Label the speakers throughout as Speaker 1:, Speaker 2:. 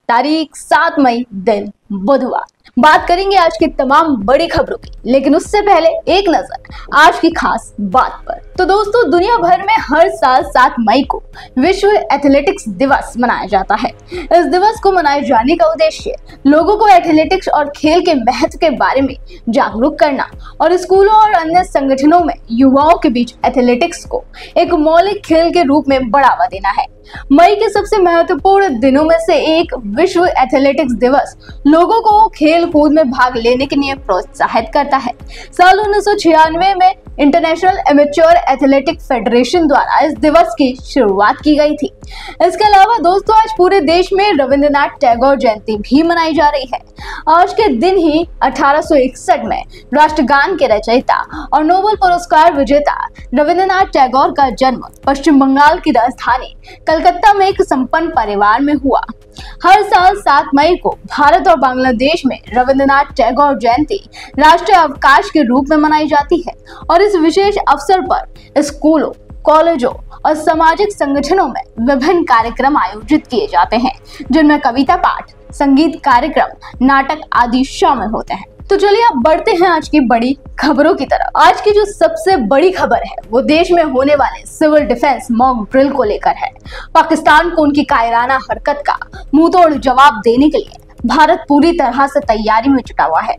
Speaker 1: तारीख 7 मई, दिन बुधवार। बात करेंगे आज की तमाम बड़ी खबरों की, लेकिन उससे पहले एक नजर आज की खास बात पर। तो दोस्तों, दुनिया भर में हर साल 7 मई को विश्व एथलेटिक्स दिवस मनाया जाता है। इस दिवस को मनाए जाने का उद्देश्य लोगों को एथलेटिक्स और खेल के महत्व के बारे में जागरूक करना और स्कूलों और अन्य संगठनों में युवाओं के बीच एथलेटिक्स को एक मौलिक खेल के रूप में बढ़ावा देना है। मई के सबसे महत्वपूर्ण दिनों में से एक विश्व एथलेटिक्स दिवस लोगों को खेल कूद में भाग लेने के लिए प्रोत्साहित करता है। साल 1996 में इंटरनेशनल एमेच्योर एथलेटिक फेडरेशन द्वारा इस दिवस की शुरुआत की गई थी। इसके अलावा दोस्तों, आज पूरे देश में रविंद्रनाथ टैगोर जयंती भी मनाई जा रही है। आज के दिन ही 1861 में राष्ट्रगान के रचयिता और नोबेल पुरस्कार विजेता रविंद्रनाथ टैगोर का जन्म पश्चिम बंगाल की राजधानी कलकत्ता में एक संपन्न परिवार में हुआ। हर साल 7 मई को भारत और बांग्लादेश में रविंद्रनाथ टैगोर जयंती राष्ट्रीय अवकाश के रूप में मनाई जाती है और इस विशेष अवसर पर स्कूलों, कॉलेजों और सामाजिक संगठनों में विभिन्न कार्यक्रम आयोजित किए जाते हैं, जिनमें कविता पाठ, संगीत कार्यक्रम, नाटक आदि शामिल होते हैं। तो चलिए अब बढ़ते हैं आज की बड़ी खबरों की तरफ। आज की जो सबसे बड़ी खबर है वो देश में होने वाले सिविल डिफेंस मॉक ड्रिल को लेकर है। पाकिस्तान को उनकी कायराना हरकत का मुंहतोड़ जवाब देने के लिए भारत पूरी तरह से तैयारी में जुटा हुआ है,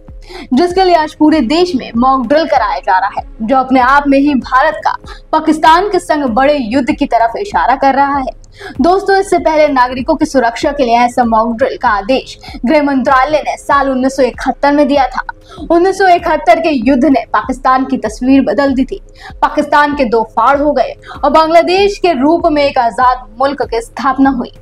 Speaker 1: जिसके लिए आज पूरे देश में मॉक ड्रिल कराया जा रहा है, जो अपने आप में ही भारत का पाकिस्तान के संग बड़े युद्ध की तरफ इशारा कर रहा है। दोस्तों, इससे पहले नागरिकों की सुरक्षा के लिए ऐसा मॉक ड्रिल का आदेश गृह मंत्रालय ने साल 1971 में दिया था। 1971 के युद्ध ने पाकिस्तान की तस्वीर बदल दी थी। पाकिस्तान के 2 फाड़ हो गए और बांग्लादेश के रूप में एक आजाद मुल्क की स्थापना हुई।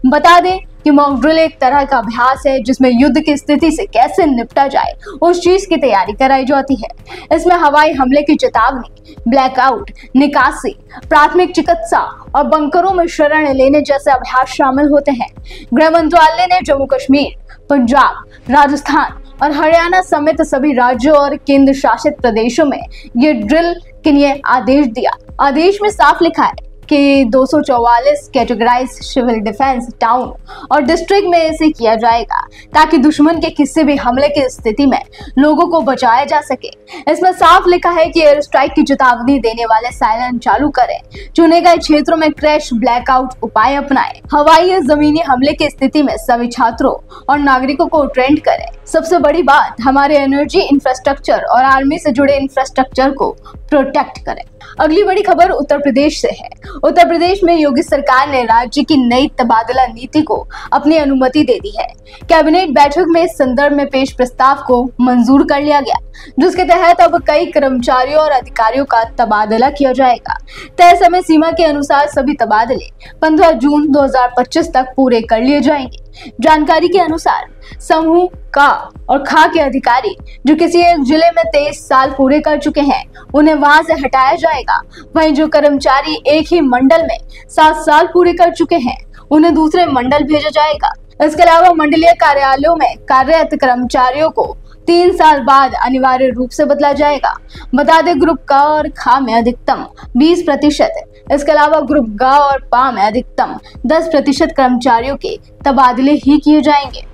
Speaker 1: बता दें कि मॉक ड्रिल एक तरह का अभ्यास है जिसमें युद्ध की स्थिति से कैसे निपटा जाए उस चीज की तैयारी कराई जाती है। इसमें हवाई हमले की चेतावनी, ब्लैकआउट, निकासी, प्राथमिक चिकित्सा और बंकरों में शरण लेने जैसे अभ्यास शामिल होते हैं। गृह मंत्रालय ने जम्मू कश्मीर, पंजाब, राजस्थान और हरियाणा समेत सभी राज्यों और केंद्र शासित प्रदेशों में ये ड्रिल के लिए आदेश दिया। आदेश में साफ लिखा है कि 244 कैटेगराइज सिविल डिफेंस टाउन और डिस्ट्रिक्ट में इसे किया जाएगा, ताकि दुश्मन के किसी भी हमले की स्थिति में लोगों को बचाया जा सके। इसमें साफ लिखा है कि एयर स्ट्राइक की चेतावनी देने वाले सायरन चालू करें, चुने गए क्षेत्रों में क्रैश ब्लैकआउट उपाय अपनाएं, हवाई या जमीनी हमले की स्थिति में सभी छात्रों और नागरिकों को ट्रेंड करें। सबसे बड़ी बात, हमारे एनर्जी इंफ्रास्ट्रक्चर और आर्मी से जुड़े इंफ्रास्ट्रक्चर को प्रोटेक्ट करें। अगली बड़ी खबर उत्तर प्रदेश से है। उत्तर प्रदेश में योगी सरकार ने राज्य की नई तबादला नीति को अपनी अनुमति दे दी है। कैबिनेट बैठक में इस संदर्भ में पेश प्रस्ताव को मंजूर कर लिया गया, जिसके तहत अब कई कर्मचारियों और अधिकारियों का तबादला किया जाएगा। तय समय सीमा के अनुसार सभी तबादले 15 जून 2025 तक पूरे कर लिए जाएंगे। जानकारी के अनुसार समूह का और खा के अधिकारी जो किसी एक जिले में 23 साल पूरे कर चुके हैं, उन्हें वहां से हटाया जाएगा। वहीं जो कर्मचारी एक ही मंडल में 7 साल पूरे कर चुके हैं, उन्हें दूसरे मंडल भेजा जाएगा। इसके अलावा मंडलीय कार्यालयों में कार्यरत कर्मचारियों को 3 साल बाद अनिवार्य रूप से बदला जाएगा। बता दें, ग्रुप क और ख में अधिकतम 20%, इसके अलावा ग्रुप ग और प में अधिकतम 10% कर्मचारियों के तबादले ही किए जाएंगे।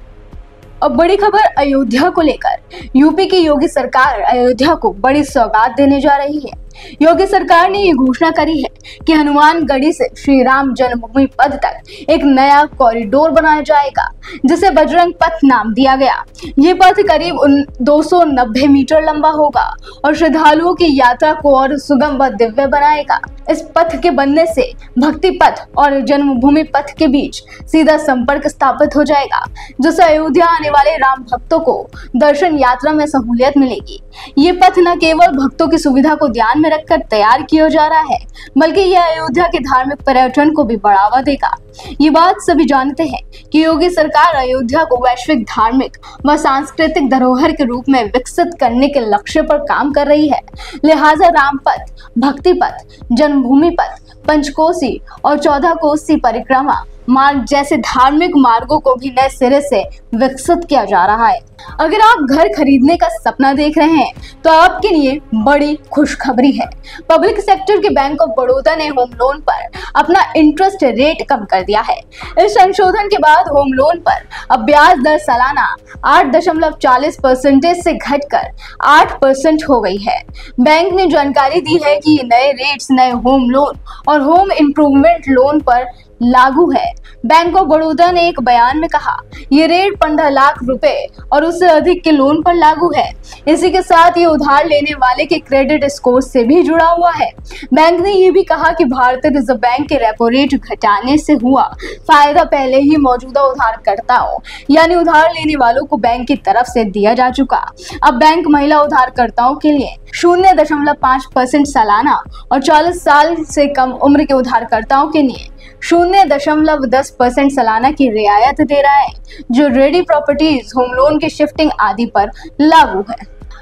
Speaker 1: अब बड़ी खबर अयोध्या को लेकर। यूपी की योगी सरकार अयोध्या को बड़ी सौगात देने जा रही है। योगी सरकार ने ये घोषणा करी है कि हनुमानगढ़ी से श्री राम जन्मभूमि पथ तक एक नया कॉरिडोर बनाया जाएगा, जिसे बजरंग पथ नाम दिया गया। ये पथ करीब 290 मीटर लंबा होगा और श्रद्धालुओं की यात्रा को और सुगम व दिव्य बनाएगा। इस पथ के बनने से भक्ति पथ और जन्मभूमि पथ के बीच सीधा संपर्क स्थापित हो जाएगा, जिससे अयोध्या आने वाले राम भक्तों को दर्शन यात्रा में सहूलियत मिलेगी। ये पथ न केवल भक्तों की सुविधा को ध्यान में रखकर तैयार किया जा रहा है, बल्कि यह अयोध्या के धार्मिक पर्यटन को भी बढ़ावा देगा। ये बात सभी जानते हैं कि योगी सरकार अयोध्या को वैश्विक धार्मिक व सांस्कृतिक धरोहर के रूप में विकसित करने के लक्ष्य पर काम कर रही है। लिहाजा राम पथ, भक्ति पथ, जन्मभूमि पथ, पंचकोसी और 14 कोसी परिक्रमा मार्ग जैसे धार्मिक मार्गों को भी नए सिरे से विकसित किया जा रहा है। अगर आप घर खरीदने का सपना देख रहे हैं तो आपके लिए बड़ी खुशखबरी है। पब्लिक सेक्टर के बैंक ऑफ बड़ौदा ने होम लोन पर अपना इंटरेस्ट रेट कम कर दिया है। इस संशोधन के बाद होम लोन पर अब ब्याज दर सालाना 8.40% से घटकर 8% हो गई है। बैंक ने जानकारी दी है कि ये नए रेट्स नए होम लोन और होम इम्प्रूवमेंट लोन पर लागू है। बैंक ऑफ बड़ौदा ने एक बयान में कहा, ये रेट 15 लाख रुपए और उससे अधिक के लोन पर लागू है। इसी के साथ ये उधार लेने वाले के क्रेडिट स्कोर से भी जुड़ा हुआ है। बैंक ने ये भी कहा कि भारतीय रिजर्व बैंक के रेपो रेट घटाने से हुआ फायदा पहले ही मौजूदा उधारकर्ताओं यानी उधार लेने वालों को बैंक की तरफ से दिया जा चुका। अब बैंक महिला उधारकर्ताओं के लिए 0.5% सालाना और 40 साल से कम उम्र के उधारकर्ताओं के लिए 0.10% सालाना की रियायत दे रहा है, जो रेडी प्रॉपर्टीज, होम लोन की शिफ्टिंग आदि पर लागू है।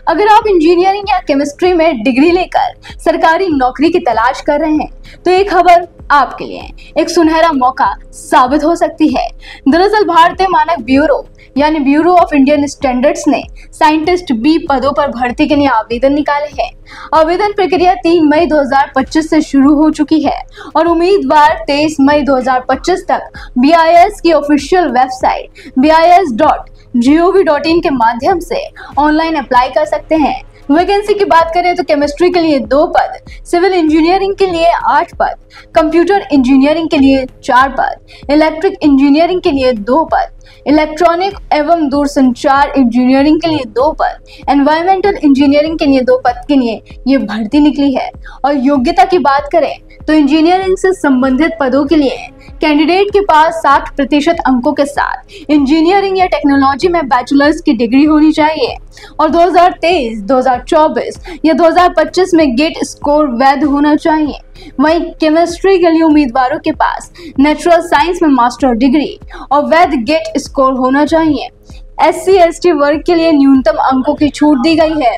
Speaker 1: अगर आप इंजीनियरिंग या केमिस्ट्री में डिग्री लेकर सरकारी नौकरी की तलाश कर रहे हैं तो ये खबर आपके लिए एक सुनहरा मौका साबित हो सकती है। दरअसल भारतीय मानक ब्यूरो यानी ब्यूरो ऑफ इंडियन स्टैंडर्ड्स ने साइंटिस्ट बी पदों पर भर्ती के लिए आवेदन निकाले हैं। आवेदन प्रक्रिया 3 मई 2025 से शुरू हो चुकी है और उम्मीदवार 23 मई 2025 तक BIS की ऑफिशियल वेबसाइट bis.gov.in के माध्यम से ऑनलाइन अप्लाई कर सकते हैं। वैकेंसी की बात करें तो केमिस्ट्री के लिए 2 पद, सिविल इंजीनियरिंग के लिए 8 पद, कंप्यूटर इंजीनियरिंग के लिए 4 पद, इलेक्ट्रिक इंजीनियरिंग के लिए 2 पद, इलेक्ट्रॉनिक एवं दूरसंचार इंजीनियरिंग के लिए 2 पद, एनवायरमेंटल इंजीनियरिंग के लिए 2 पद के लिए ये भर्ती निकली है। और योग्यता की बात करें तो इंजीनियरिंग से संबंधित पदों के लिए कैंडिडेट के पास 60% अंकों के साथ इंजीनियरिंग या टेक्नोलॉजी में बैचलर्स की डिग्री होनी चाहिए और 2023, 2024 या 2025 में गेट स्कोर वैध होना चाहिए। वहीं केमिस्ट्री के लिए उम्मीदवारों के पास नेचुरल साइंस में मास्टर डिग्री और वैध गेट स्कोर होना चाहिए। SC ST वर्ग के लिए न्यूनतम अंकों की छूट दी गई है।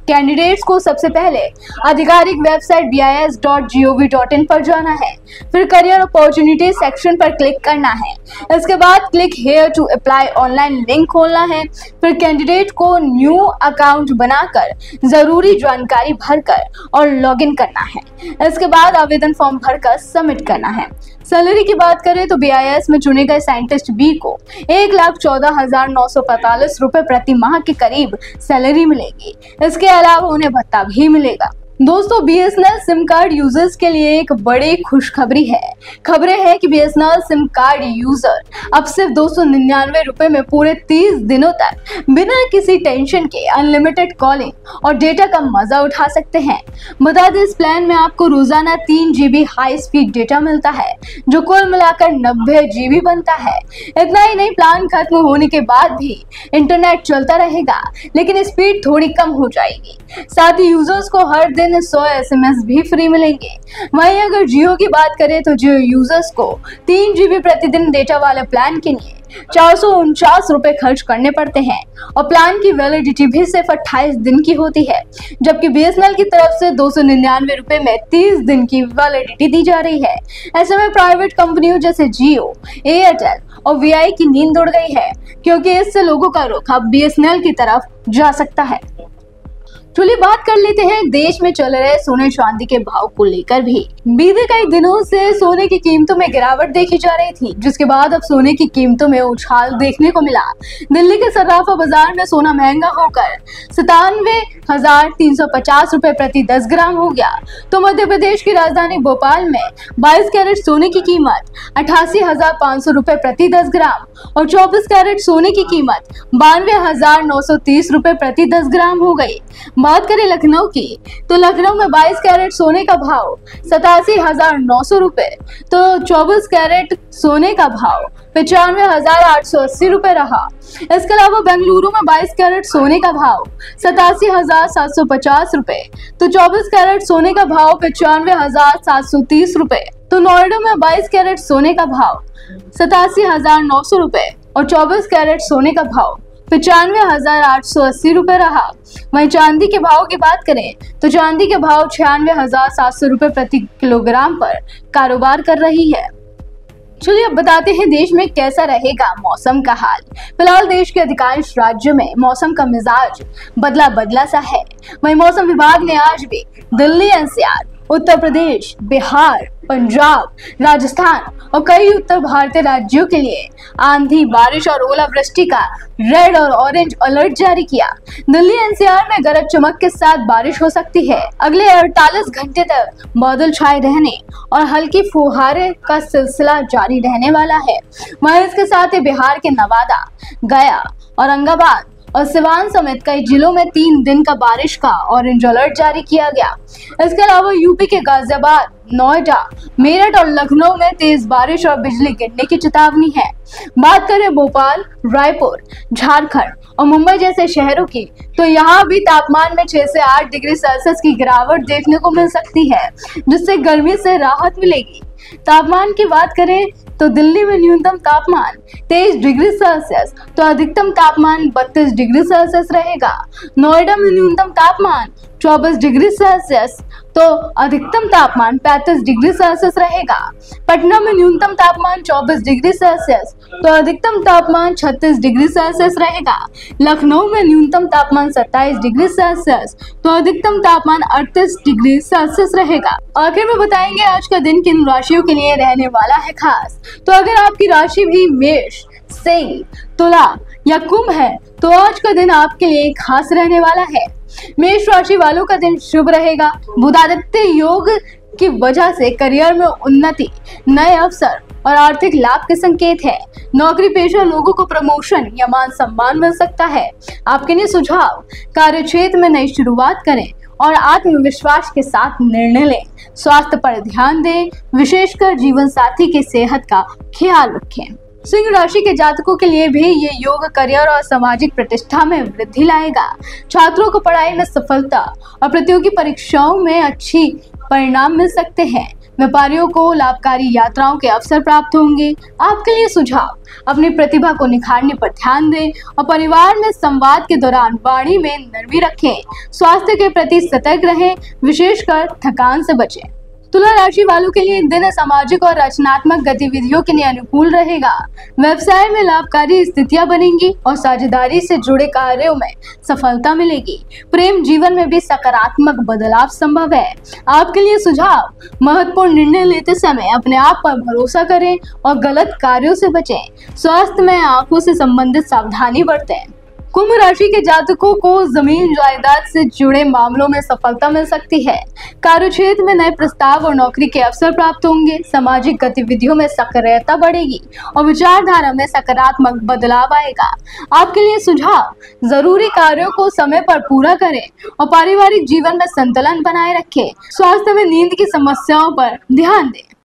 Speaker 1: कैंडिडेट्स को सबसे पहले आधिकारिक वेबसाइट bis.gov.in पर जाना है, फिर करियर अपॉर्चुनिटी सेक्शन पर क्लिक करना है। इसके बाद click here to apply online link खोलना है। फिर कैंडिडेट को न्यू अकाउंट बनाकर जरूरी जानकारी भरकर और लॉगिन करना है। इसके बाद आवेदन फॉर्म भरकर सबमिट करना है। सैलरी की बात करें तो BIS में चुने गए साइंटिस्ट बी को 1,14,945 रुपए प्रति माह के करीब सैलरी मिलेगी। इसके अलावा उन्हें भत्ता भी मिलेगा। दोस्तों, BSNL सिम कार्ड यूजर्स के लिए एक बड़ी खुशखबरी है। खबरें हैं कि BSNL सिम कार्ड यूजर अब सिर्फ 299 रुपए में पूरे 30 दिनों तक बिना किसी टेंशन के अनलिमिटेड कॉलिंग और डेटा का मजा उठा सकते हैं। बता दें, इस प्लान में आपको रोजाना 3 GB हाई स्पीड डेटा मिलता है, जो कुल मिलाकर 90 GB बनता है। इतना ही नहीं, प्लान खत्म होने के बाद भी इंटरनेट चलता रहेगा, लेकिन स्पीड थोड़ी कम हो जाएगी। साथ ही यूजर्स को हर दिन 100 SMS भी फ्री मिलेंगे। वहीं अगर जियो की बात करें तो जियो यूजर्स को 3 GB प्रतिदिन डेटा वाले प्लान के लिए 449 रुपए खर्च करने पड़ते हैं और प्लान की वैलिडिटी भी सिर्फ 28 दिन की होती है, जबकि BSNL की तरफ से 299 रुपए में 30 दिन की वैलिडिटी दी जा रही है। ऐसे में प्राइवेट कंपनियों जैसे जियो, एयरटेल और VI की नींद उड़ गई है, क्योंकि इससे लोगों का रुख अब BSNL की तरफ जा सकता है। चलिए बात कर लेते हैं देश में चल रहे सोने चांदी के भाव को लेकर भी। बीते कई दिनों से सोने की कीमतों में गिरावट देखी जा रही थी, जिसके बाद अब सोने की कीमतों में उछाल देखने को मिला। दिल्ली के सर्राफा बाजार में सोना महंगा होकर 97,350 रुपए प्रति 10 ग्राम हो गया, तो मध्य प्रदेश की राजधानी भोपाल में 22 कैरेट सोने की कीमत 88,500 रुपए प्रति 10 ग्राम और 24 कैरेट सोने की कीमत 92,930 रुपए प्रति 10 ग्राम हो गई। बात करें लखनऊ की, तो लखनऊ में 22 कैरेट सोने का भाव 87,900 रुपए, तो 24 कैरेट सोने का भाव 95,880 रुपए रहा। इसके अलावा बेंगलुरु में 22 कैरेट सोने का भाव 87,750 रुपए, तो 24 कैरेट सोने का भाव 95,730 रुपए। तो नोएडा में 22 कैरेट सोने का भाव 87,900 रुपए और 24 कैरेट सोने का भाव 95,880 रुपए रहा। वहीं चांदी के भाव की बात करें तो चांदी के भाव 96,700 रुपए प्रति किलोग्राम पर कारोबार कर रही है। चलिए अब बताते हैं देश में कैसा रहेगा मौसम का हाल। फिलहाल देश के अधिकांश राज्यों में मौसम का मिजाज बदला बदला सा है। वहीं मौसम विभाग ने आज भी दिल्ली, एनसीआर, उत्तर प्रदेश, बिहार, पंजाब, राजस्थान और कई उत्तर भारतीय राज्यों के लिए आंधी, बारिश और ओलावृष्टि का रेड और ऑरेंज अलर्ट जारी किया। दिल्ली एनसीआर में गरज चमक के साथ बारिश हो सकती है। अगले 48 घंटे तक बादल छाए रहने और हल्की फुहारे का सिलसिला जारी रहने वाला है। वहीं इसके साथ ही बिहार के नवादा, गया, औरंगाबाद और सिवान समेत कई जिलों में 3 दिन का बारिश का ऑरेंज अलर्ट जारी किया गया। इसके अलावा यूपी के गाजियाबाद, नोएडा, मेरठ और लखनऊ में तेज बारिश और बिजली गिरने की चेतावनी है। बात करें भोपाल, रायपुर, झारखंड और मुंबई जैसे शहरों की, तो यहाँ भी तापमान में 6 से 8 डिग्री सेल्सियस की गिरावट देखने को मिल सकती है, जिससे गर्मी से राहत मिलेगी। तापमान की बात करें तो दिल्ली में न्यूनतम तापमान 23 डिग्री सेल्सियस तो अधिकतम तापमान 32 डिग्री सेल्सियस रहेगा। नोएडा में न्यूनतम तापमान 24 डिग्री सेल्सियस तो अधिकतम तापमान 35 डिग्री सेल्सियस रहेगा। पटना में न्यूनतम तापमान 24 डिग्री सेल्सियस तो अधिकतम तापमान 36 डिग्री सेल्सियस रहेगा। लखनऊ में न्यूनतम तापमान 27 डिग्री सेल्सियस तो अधिकतम तापमान 38 डिग्री सेल्सियस रहेगा। आखिर में बताएंगे आज का दिन किन राशियों के लिए रहने वाला है खास। तो अगर आपकी राशि भी मेष, सिंह, तुला या कुंभ है तो आज का दिन आपके लिए खास रहने वाला है। मेष राशि वालों का दिन शुभ रहेगा। बुधादित्य योग की वजह से करियर में उन्नति, नए अवसर और आर्थिक लाभ के संकेत है। नौकरी पेशा लोगों को प्रमोशन या मान सम्मान मिल सकता है। आपके लिए सुझाव, कार्यक्षेत्र में नई शुरुआत करें और आत्मविश्वास के साथ निर्णय लें। स्वास्थ्य पर ध्यान दें, विशेषकर जीवन साथी की सेहत का ख्याल रखें। सिंह राशि के जातकों के लिए भी ये योग करियर और सामाजिक प्रतिष्ठा में वृद्धि लाएगा। छात्रों को पढ़ाई में सफलता और प्रतियोगी परीक्षाओं में अच्छी परिणाम मिल सकते हैं। व्यापारियों को लाभकारी यात्राओं के अवसर प्राप्त होंगे। आपके लिए सुझाव, अपनी प्रतिभा को निखारने पर ध्यान दें और परिवार में संवाद के दौरान वाणी में नरमी रखें। स्वास्थ्य के प्रति सतर्क रहें, विशेषकर थकान से बचें। तुला राशि वालों के लिए दिन सामाजिक और रचनात्मक गतिविधियों के लिए अनुकूल रहेगा। व्यवसाय में लाभकारी स्थितियां बनेंगी और साझेदारी से जुड़े कार्यों में सफलता मिलेगी। प्रेम जीवन में भी सकारात्मक बदलाव संभव है। आपके लिए सुझाव, महत्वपूर्ण निर्णय लेते समय अपने आप पर भरोसा करें और गलत कार्यों से बचें। स्वास्थ्य में आंखों से संबंधित सावधानी बरतें। कुंभ राशि के जातकों को जमीन जायदाद से जुड़े मामलों में सफलता मिल सकती है। कार्यक्षेत्र में नए प्रस्ताव और नौकरी के अवसर प्राप्त होंगे। सामाजिक गतिविधियों में सक्रियता बढ़ेगी और विचारधारा में सकारात्मक बदलाव आएगा। आपके लिए सुझाव, जरूरी कार्यों को समय पर पूरा करें और पारिवारिक जीवन में संतुलन बनाए रखें। स्वास्थ्य में नींद की समस्याओं पर ध्यान दें।